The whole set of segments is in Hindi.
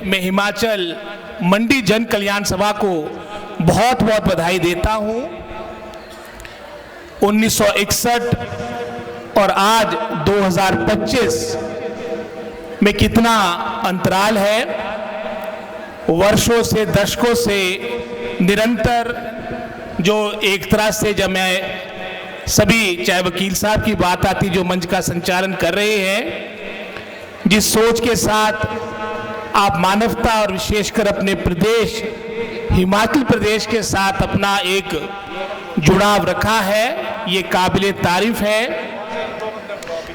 मैं हिमाचल मंडी जन कल्याण सभा को बहुत बहुत बधाई देता हूं। 1961 और आज 2025 में कितना अंतराल है। वर्षों से, दशकों से निरंतर जो एक तरह से जब मैं सभी, चाहे वकील साहब की बात आती, जो मंच का संचालन कर रहे हैं, जिस सोच के साथ आप मानवता और विशेषकर अपने प्रदेश हिमाचल प्रदेश के साथ अपना एक जुड़ाव रखा है, ये काबिले तारीफ है।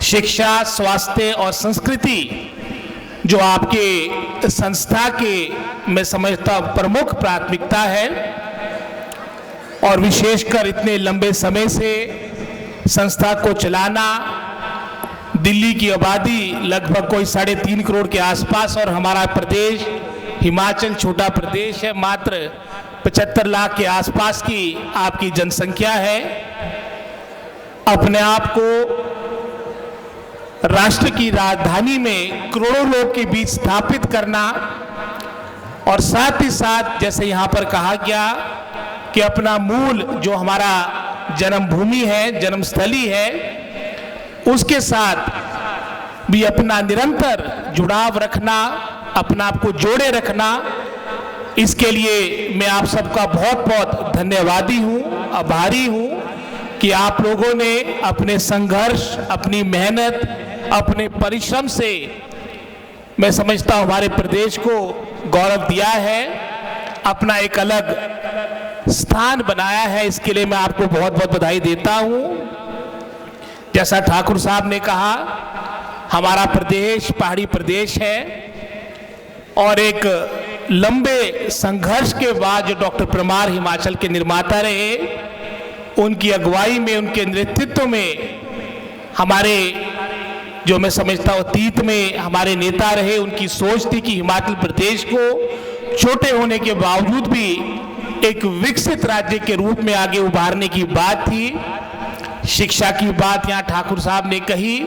शिक्षा, स्वास्थ्य और संस्कृति जो आपके संस्था के, मैं समझता हूं, प्रमुख प्राथमिकता है, और विशेषकर इतने लंबे समय से संस्था को चलाना। दिल्ली की आबादी लगभग कोई 3.5 करोड़ के आसपास, और हमारा प्रदेश हिमाचल छोटा प्रदेश है, मात्र 75 लाख के आसपास की आपकी जनसंख्या है। अपने आप को राष्ट्र की राजधानी में करोड़ों लोग के बीच स्थापित करना, और साथ ही साथ जैसे यहाँ पर कहा गया कि अपना मूल जो हमारा जन्मभूमि है, जन्मस्थली है, उसके साथ भी अपना निरंतर जुड़ाव रखना, अपना आप को जोड़े रखना। इसके लिए मैं आप सबका बहुत बहुत धन्यवादी हूँ, आभारी हूँ कि आप लोगों ने अपने संघर्ष, अपनी मेहनत, अपने परिश्रम से, मैं समझता हूँ, हमारे प्रदेश को गौरव दिया है, अपना एक अलग स्थान बनाया है। इसके लिए मैं आपको बहुत बहुत बधाई देता हूँ। जैसा ठाकुर साहब ने कहा, हमारा प्रदेश पहाड़ी प्रदेश है, और एक लंबे संघर्ष के बाद जो डॉक्टर परमार हिमाचल के निर्माता रहे, उनकी अगुवाई में, उनके नेतृत्व में, हमारे जो मैं समझता हूँ अतीत में हमारे नेता रहे, उनकी सोच थी कि हिमाचल प्रदेश को छोटे होने के बावजूद भी एक विकसित राज्य के रूप में आगे उभारने की बात थी। शिक्षा की बात यहाँ ठाकुर साहब ने कही,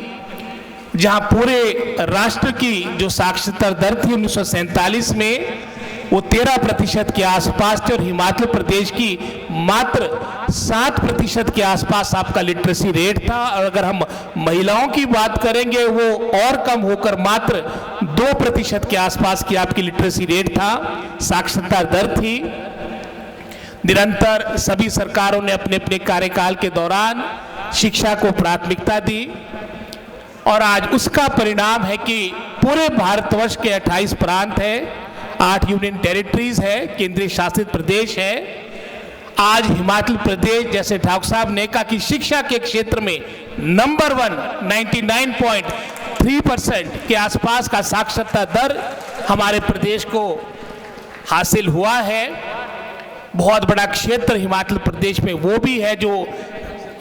जहाँ पूरे राष्ट्र की जो साक्षरता दर थी 1947 में वो 13% के आसपास थी, और हिमाचल प्रदेश की मात्र 7% के आसपास आपका लिटरेसी रेट था। और अगर हम महिलाओं की बात करेंगे, वो और कम होकर मात्र 2% के आसपास की आपकी लिटरेसी रेट था, साक्षरता दर थी। निरंतर सभी सरकारों ने अपने अपने कार्यकाल के दौरान शिक्षा को प्राथमिकता दी, और आज उसका परिणाम है कि पूरे भारतवर्ष के 28 प्रांत हैं, 8 यूनियन टेरिटरीज है, केंद्रीय शासित प्रदेश है। आज हिमाचल प्रदेश, जैसे ठाकुर साहब ने कहा, कि शिक्षा के क्षेत्र में नंबर 1 99.3% के आसपास का साक्षरता दर हमारे प्रदेश को हासिल हुआ है। बहुत बड़ा क्षेत्र हिमाचल प्रदेश में वो भी है जो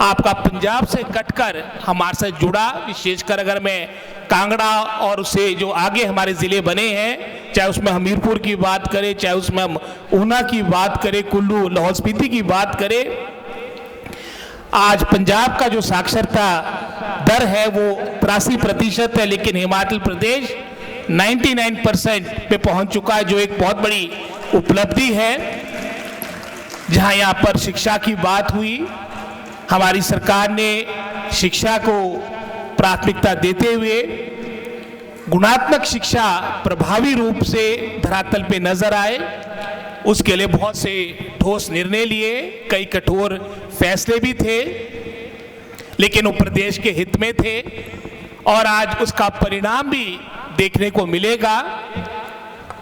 आपका पंजाब से कटकर हमारे से जुड़ा। विशेषकर अगर मैं कांगड़ा और उससे जो आगे हमारे ज़िले बने हैं, चाहे उसमें हमीरपुर की बात करें, चाहे उसमें हम ऊना की बात करें, कुल्लू, लाहौल स्पीति की बात करें, आज पंजाब का जो साक्षरता दर है वो 83% है, लेकिन हिमाचल प्रदेश 99% पे पहुंच चुका है, जो एक बहुत बड़ी उपलब्धि है। जहां यहाँ पर शिक्षा की बात हुई, हमारी सरकार ने शिक्षा को प्राथमिकता देते हुए गुणात्मक शिक्षा प्रभावी रूप से धरातल पे नजर आए, उसके लिए बहुत से ठोस निर्णय लिए, कई कठोर फैसले भी थे, लेकिन वो प्रदेश के हित में थे, और आज उसका परिणाम भी देखने को मिलेगा।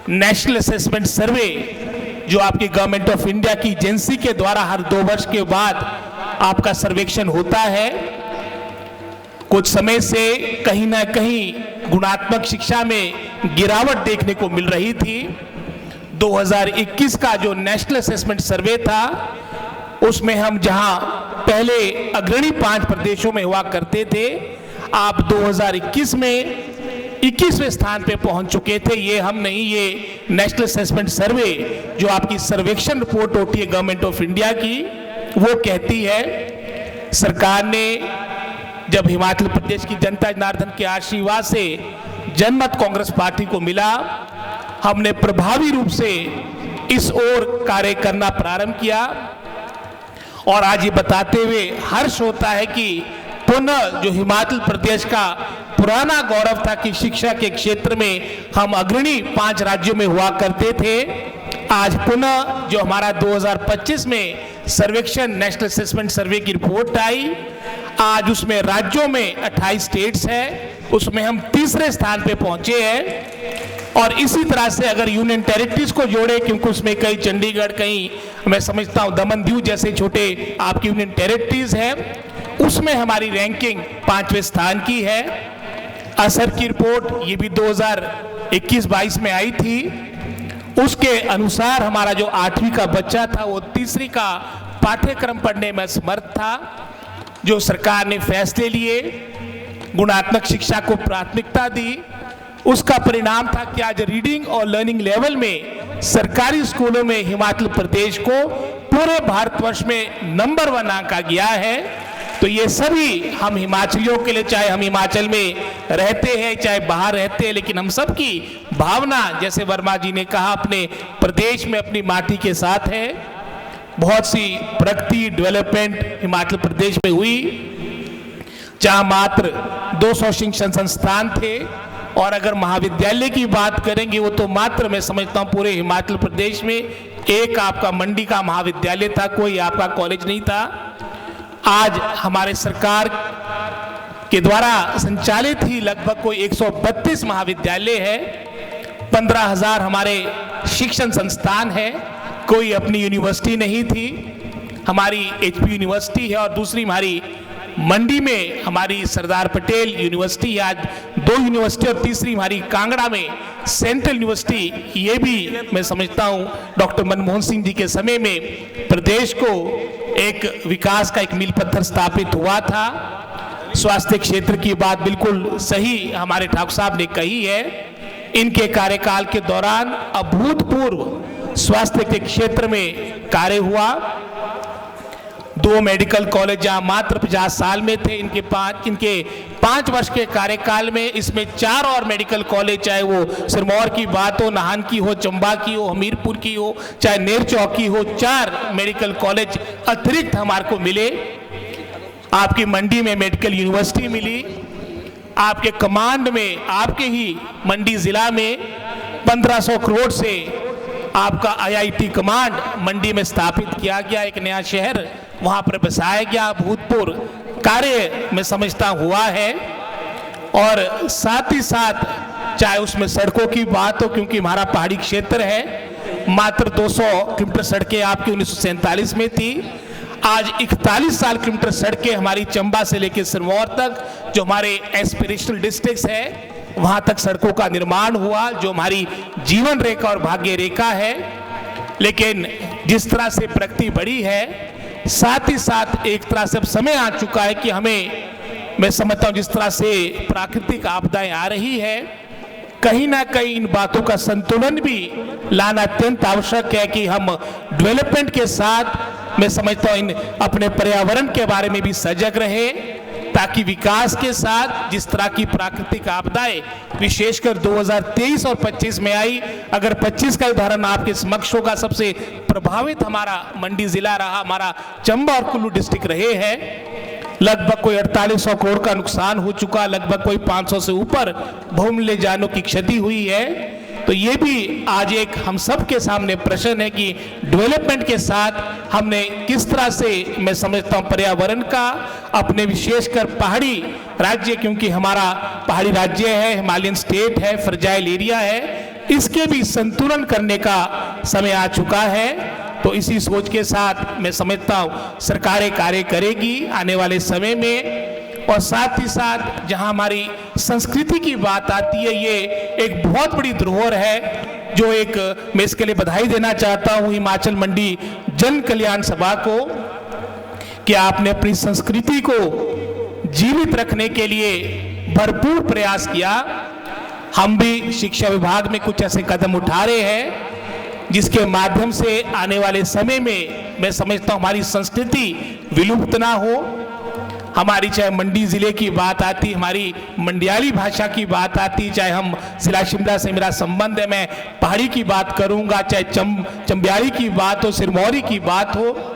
नेशनल असेसमेंट सर्वे जो आपकी गवर्नमेंट ऑफ इंडिया की एजेंसी के द्वारा हर 2 वर्ष के बाद आपका सर्वेक्षण होता है, कुछ समय से कहीं ना कहीं गुणात्मक शिक्षा में गिरावट देखने को मिल रही थी। 2021 का जो नेशनल असेसमेंट सर्वे था, उसमें हम जहां पहले अग्रणी 5 प्रदेशों में हुआ करते थे, आप 2021 में 21वें स्थान पे पहुंच चुके थे। ये हम नहीं, ये नेशनल असेसमेंट सर्वे जो आपकी सर्वेक्षण रिपोर्ट होती है गवर्नमेंट ऑफ इंडिया की, वो कहती है सरकार ने जब हिमाचल प्रदेश की जनता जनार्दन के आशीर्वाद से जनमत कांग्रेस पार्टी को मिला, हमने प्रभावी रूप से इस ओर कार्य करना प्रारंभ किया। और आज ये बताते हुए हर्ष होता है कि पुनः जो हिमाचल प्रदेश का पुराना गौरव था कि शिक्षा के क्षेत्र में हम अग्रणी 5 राज्यों में हुआ करते थे, आज पुनः जो हमारा 2025 में सर्वेक्षण नेशनल असेसमेंट सर्वे की रिपोर्ट आई, आज उसमें राज्यों में 28 स्टेट्स है, उसमें हम तीसरे स्थान पे पहुंचे हैं। और इसी तरह से अगर यूनियन टेरिटरीज को जोड़े, क्योंकि उसमें कई चंडीगढ़, कहीं मैं समझता हूं दमन दीव जैसे छोटे आपकी यूनियन टेरिटरीज हैं, उसमें हमारी रैंकिंग 5वें स्थान की है। असर की रिपोर्ट ये भी 2021-22 में आई थी, उसके अनुसार हमारा जो 8वीं का बच्चा था वो तीसरी का पाठ्यक्रम पढ़ने में समर्थ था। जो सरकार ने फैसले लिए, गुणात्मक शिक्षा को प्राथमिकता दी, उसका परिणाम था कि आज रीडिंग और लर्निंग लेवल में सरकारी स्कूलों में हिमाचल प्रदेश को पूरे भारतवर्ष में नंबर 1 आंका गया है। तो ये सभी हम हिमाचलियों के लिए, चाहे हम हिमाचल में रहते हैं चाहे बाहर रहते हैं, लेकिन हम सब की भावना, जैसे वर्मा जी ने कहा, अपने प्रदेश में अपनी माटी के साथ है। बहुत सी प्रगति, डेवलपमेंट हिमाचल प्रदेश में हुई, जहां मात्र 200 शिक्षण संस्थान थे, और अगर महाविद्यालय की बात करेंगे वो तो मात्र मैं समझता हूँ पूरे हिमाचल प्रदेश में एक आपका मंडी का महाविद्यालय था, कोई आपका कॉलेज नहीं था। आज हमारे सरकार के द्वारा संचालित ही लगभग कोई 132 महाविद्यालय है, 15,000 हमारे शिक्षण संस्थान है, कोई अपनी यूनिवर्सिटी नहीं थी। हमारी HP यूनिवर्सिटी है और दूसरी हमारी मंडी में हमारी सरदार पटेल यूनिवर्सिटी है, आज 2 यूनिवर्सिटी, और तीसरी हमारी कांगड़ा में सेंट्रल यूनिवर्सिटी। ये भी मैं समझता हूँ डॉक्टर मनमोहन सिंह जी के समय में प्रदेश को एक विकास का एक मील पत्थर स्थापित हुआ था। स्वास्थ्य क्षेत्र की बात बिल्कुल सही हमारे ठाकुर साहब ने कही है। इनके कार्यकाल के दौरान अभूतपूर्व स्वास्थ्य के क्षेत्र में कार्य हुआ। 2 मेडिकल कॉलेज जहां मात्र 50 साल में थे, इनके 5 वर्ष के कार्यकाल में इसमें 4 और मेडिकल कॉलेज, चाहे वो सिरमौर की बात हो, नाहन की हो, चंबा की हो, हमीरपुर की हो, चाहे नेरचौक की हो, 4 मेडिकल कॉलेज अतिरिक्त हमारे को मिले। आपकी मंडी में मेडिकल यूनिवर्सिटी मिली, आपके कमांड में, आपके ही मंडी जिला में 1500 करोड़ से आपका IIT कमांड मंडी में स्थापित किया गया, एक नया शहर वहां पर बसाया गया। भूतपूर्व कार्य मैं समझता हुआ है। और साथ ही साथ चाहे उसमें सड़कों की बात हो, क्योंकि हमारा पहाड़ी क्षेत्र है, मात्र 200 किलोमीटर सड़कें आपकी 1947 में थी, आज 41 किलोमीटर सड़कें हमारी चंबा से लेकर सिरमौर तक, जो हमारे एस्पिरेशनल डिस्ट्रिक्ट्स है, वहां तक सड़कों का निर्माण हुआ, जो हमारी जीवन रेखा और भाग्य रेखा है। लेकिन जिस तरह से प्रगति बढ़ी है, साथ ही साथ एक तरह से अब समय आ चुका है कि हमें, मैं समझता हूं जिस तरह से प्राकृतिक आपदाएं आ रही है, कहीं ना कहीं इन बातों का संतुलन भी लाना अत्यंत आवश्यक है कि हम डेवलपमेंट के साथ, मैं समझता हूं, इन अपने पर्यावरण के बारे में भी सजग रहे, ताकि विकास के साथ जिस तरह की प्राकृतिक आपदाएं विशेषकर 2023 और 25 में आई, अगर 25 का उदाहरण आपके समक्ष होगा, सबसे प्रभावित हमारा मंडी जिला रहा, हमारा चंबा और कुल्लू डिस्ट्रिक्ट रहे हैं। लगभग कोई 4800 करोड़ का नुकसान हो चुका, लगभग कोई 500 से ऊपर बहुमूल्य जानों की क्षति हुई है। तो ये भी आज एक हम सब के सामने प्रश्न है कि डेवलपमेंट के साथ हमने किस तरह से, मैं समझता हूँ, पर्यावरण का अपने विशेषकर पहाड़ी राज्य, क्योंकि हमारा पहाड़ी राज्य है, हिमालयन स्टेट है, फ्रजाइल एरिया है, इसके भी संतुलन करने का समय आ चुका है। तो इसी सोच के साथ मैं समझता हूँ सरकारें कार्य करेगी आने वाले समय में। और साथ ही साथ जहां हमारी संस्कृति की बात आती है, ये एक बहुत बड़ी धरोहर है, जो एक, मैं इसके लिए बधाई देना चाहता हूं हिमाचल मंडी जन कल्याण सभा को, कि आपने अपनी संस्कृति को जीवित रखने के लिए भरपूर प्रयास किया। हम भी शिक्षा विभाग में कुछ ऐसे कदम उठा रहे हैं जिसके माध्यम से आने वाले समय में मैं समझता हूं हमारी संस्कृति विलुप्त ना हो। हमारी चाहे मंडी ज़िले की बात आती, हमारी मंडियाली भाषा की बात आती, चाहे हम जिला शिमला से मेरा संबंध है, मैं पहाड़ी की बात करूंगा, चाहे चंबियाड़ी की बात हो, सिरमौरी की बात हो,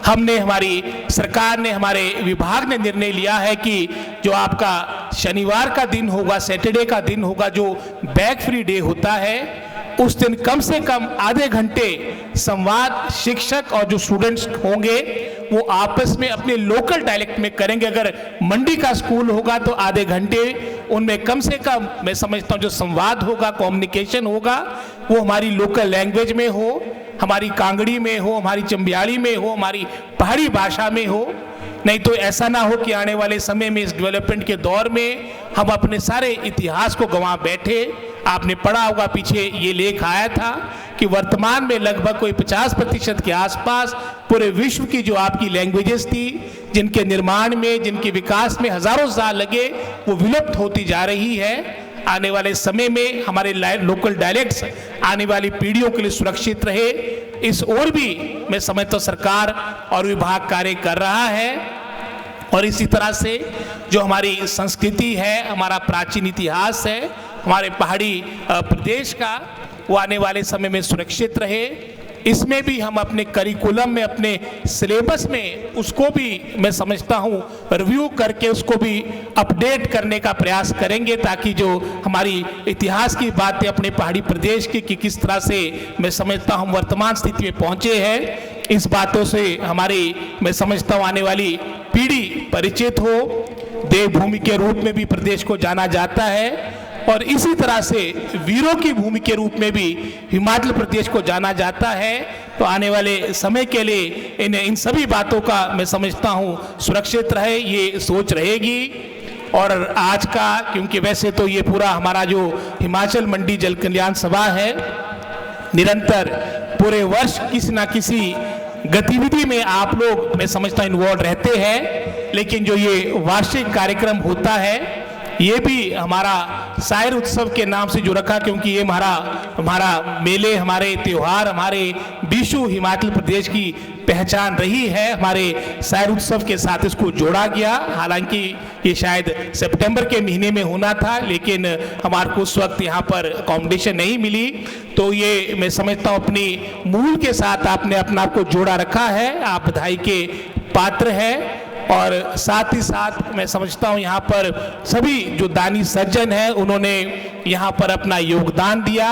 हमने, हमारी सरकार ने, हमारे विभाग ने निर्णय लिया है कि जो आपका शनिवार का दिन होगा, सैटरडे का दिन होगा, जो बैग फ्री डे होता है, उस दिन कम से कम आधे घंटे संवाद शिक्षक और जो स्टूडेंट्स होंगे वो आपस में अपने लोकल डायलेक्ट में करेंगे। अगर मंडी का स्कूल होगा तो आधे घंटे उनमें कम से कम, मैं समझता हूँ, जो संवाद होगा, कम्युनिकेशन होगा, वो हमारी लोकल लैंग्वेज में हो, हमारी कांगड़ी में हो, हमारी चंबियाड़ी में हो, हमारी पहाड़ी भाषा में हो। नहीं तो ऐसा ना हो कि आने वाले समय में, इस डेवलपमेंट के दौर में, हम अपने सारे इतिहास को गंवा बैठे। आपने पढ़ा होगा, पीछे ये लेख आया था कि वर्तमान में लगभग कोई 50% के आसपास पूरे विश्व की जो आपकी लैंग्वेजेस थी, जिनके निर्माण में, जिनके विकास में हजारों साल लगे, वो विलुप्त होती जा रही है। आने वाले समय में हमारे लोकल डायलेक्ट्स आने वाली पीढ़ियों के लिए सुरक्षित रहे, इस ओर भी मैं समझता हूं सरकार और विभाग कार्य कर रहा है। और इसी तरह से जो हमारी संस्कृति है, हमारा प्राचीन इतिहास है, हमारे पहाड़ी प्रदेश का, वो आने वाले समय में सुरक्षित रहे। इसमें भी हम अपने करिकुलम में, अपने सिलेबस में उसको भी मैं समझता हूँ रिव्यू करके उसको भी अपडेट करने का प्रयास करेंगे, ताकि जो हमारी इतिहास की बातें अपने पहाड़ी प्रदेश की कि किस तरह से मैं समझता हूँ वर्तमान स्थिति में पहुँचे हैं, इस बातों से हमारी, मैं समझता हूँ, आने वाली पीढ़ी परिचित हो। देवभूमि के रूप में भी प्रदेश को जाना जाता है और इसी तरह से वीरों की भूमि के रूप में भी हिमाचल प्रदेश को जाना जाता है। तो आने वाले समय के लिए इन सभी बातों का मैं समझता हूँ सुरक्षित रहे, ये सोच रहेगी। और आज का, क्योंकि वैसे तो ये पूरा हमारा जो हिमाचल मंडी जल कल्याण सभा है, निरंतर पूरे वर्ष किसी ना किसी गतिविधि में आप लोग, मैं समझता हूँ, इन्वॉल्व रहते हैं। लेकिन जो ये वार्षिक कार्यक्रम होता है, ये भी हमारा शायर उत्सव के नाम से जो रखा, क्योंकि ये हमारा मेले, हमारे त्योहार, हमारे विशु हिमाचल प्रदेश की पहचान रही है। हमारे शायर उत्सव के साथ इसको जोड़ा गया। हालांकि ये शायद सितंबर के महीने में होना था, लेकिन हमारे को उस वक्त यहाँ पर अकोमोडेशन नहीं मिली। तो ये मैं समझता हूँ अपनी मूल के साथ आपने अपना आप को जोड़ा रखा है, आप बधाई के पात्र हैं। और साथ ही साथ मैं समझता हूँ यहाँ पर सभी जो दानी सज्जन हैं, उन्होंने यहाँ पर अपना योगदान दिया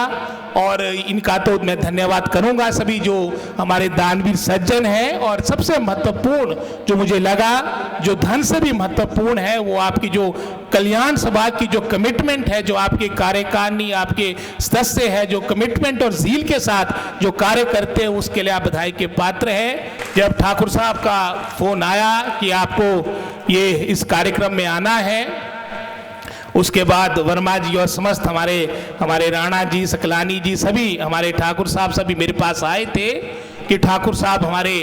और इनका तो मैं धन्यवाद करूँगा, सभी जो हमारे दानवीर सज्जन हैं। और सबसे महत्वपूर्ण जो मुझे लगा, जो धन से भी महत्वपूर्ण है, वो आपकी जो कल्याण सभा की जो कमिटमेंट है, जो आपके कार्यकारिणी, आपके सदस्य है, जो कमिटमेंट और ज़ील के साथ जो कार्य करते हैं, उसके लिए आप बधाई के पात्र हैं। जब ठाकुर साहब का फोन आया कि आपको ये इस कार्यक्रम में आना है, उसके बाद वर्मा जी और समस्त हमारे राणा जी, सकलानी जी, सभी हमारे ठाकुर साहब सभी मेरे पास आए थे कि ठाकुर साहब हमारे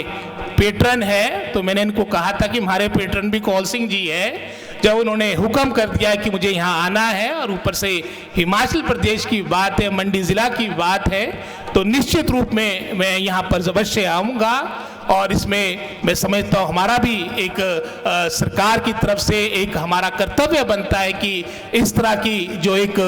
पेट्रन है। तो मैंने इनको कहा था कि हमारे पेट्रन भी कौल सिंह जी है। जब उन्होंने हुक्म कर दिया कि मुझे यहाँ आना है और ऊपर से हिमाचल प्रदेश की बात है, मंडी जिला की बात है, तो निश्चित रूप में मैं यहाँ पर अवश्य आऊँगा। और इसमें मैं समझता हूँ हमारा भी एक सरकार की तरफ से एक हमारा कर्तव्य बनता है कि इस तरह की जो एक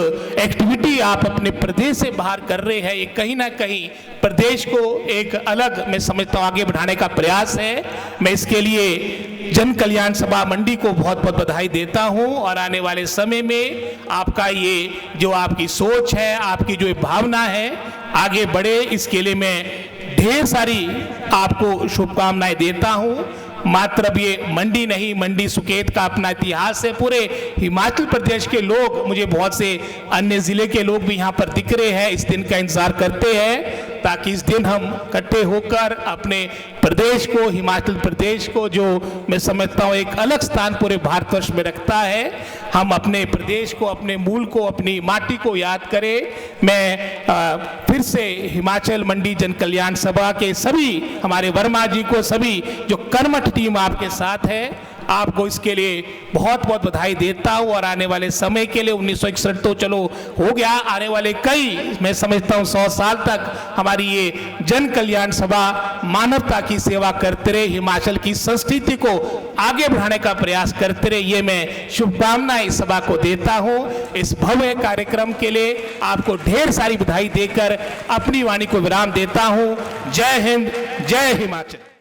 एक्टिविटी आप अपने प्रदेश से बाहर कर रहे हैं, ये कहीं ना कहीं प्रदेश को एक अलग, मैं समझता हूँ, आगे बढ़ाने का प्रयास है। मैं इसके लिए जन कल्याण सभा मंडी को बहुत बहुत बधाई देता हूँ। और आने वाले समय में आपका ये जो आपकी सोच है, आपकी जो भावना है, आगे बढ़े, इसके लिए मैं ढेर सारी आपको शुभकामनाएं देता हूं। मात्र अब ये मंडी नहीं, मंडी सुकेत का अपना इतिहास है। पूरे हिमाचल प्रदेश के लोग, मुझे बहुत से अन्य जिले के लोग भी यहाँ पर दिख रहे हैं, इस दिन का इंतजार करते हैं, ताकि इस दिन हम इकट्ठे होकर अपने प्रदेश को, हिमाचल प्रदेश को, जो मैं समझता हूँ एक अलग स्थान पूरे भारतवर्ष में रखता है, हम अपने प्रदेश को, अपने मूल को, अपनी माटी को याद करें। मैं फिर से हिमाचल मंडी जन कल्याण सभा के सभी हमारे वर्मा जी को, सभी जो कर्मठ टीम आपके साथ है, आपको इसके लिए बहुत बहुत बधाई देता हूँ। और आने वाले समय के लिए 1961 तो चलो हो गया, आने वाले कई मैं समझता हूँ 100 साल तक हमारी ये जन कल्याण सभा मानवता की सेवा करते रहे, हिमाचल की संस्कृति को आगे बढ़ाने का प्रयास करते रहे, ये मैं शुभकामनाएं इस सभा को देता हूँ। इस भव्य कार्यक्रम के लिए आपको ढेर सारी बधाई देकर अपनी वाणी को विराम देता हूँ। जय हिंद, जय हिमाचल।